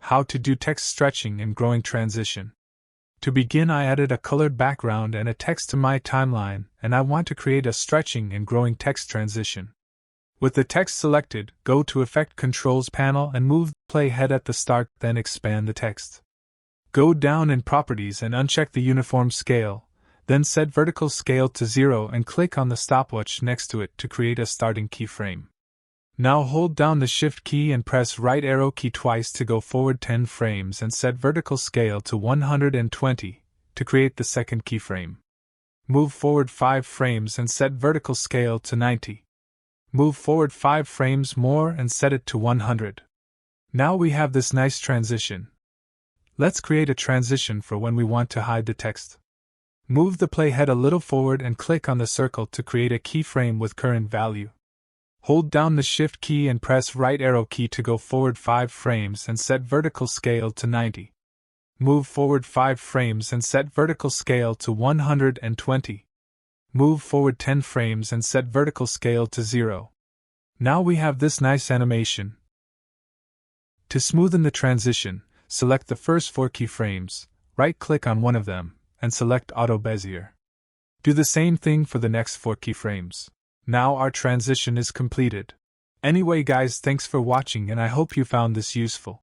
How to do text stretching and growing transition. To begin, I added a colored background and a text to my timeline, and I want to create a stretching and growing text transition. With the text selected, go to Effect Controls panel and move the playhead at the start, then expand the text. Go down in Properties and uncheck the Uniform Scale, then set Vertical Scale to 0 and click on the stopwatch next to it to create a starting keyframe. Now hold down the Shift key and press right arrow key twice to go forward 10 frames and set Vertical Scale to 120 to create the second keyframe. Move forward 5 frames and set Vertical Scale to 90. Move forward 5 frames more and set it to 100. Now we have this nice transition. Let's create a transition for when we want to hide the text. Move the playhead a little forward and click on the circle to create a keyframe with current value. Hold down the Shift key and press right arrow key to go forward 5 frames and set Vertical Scale to 90. Move forward 5 frames and set Vertical Scale to 120. Move forward 10 frames and set Vertical Scale to 0. Now we have this nice animation. To smoothen the transition, select the first 4 keyframes, right-click on one of them, and select Auto Bezier. Do the same thing for the next 4 keyframes. Now our transition is completed. Anyway guys, thanks for watching and I hope you found this useful.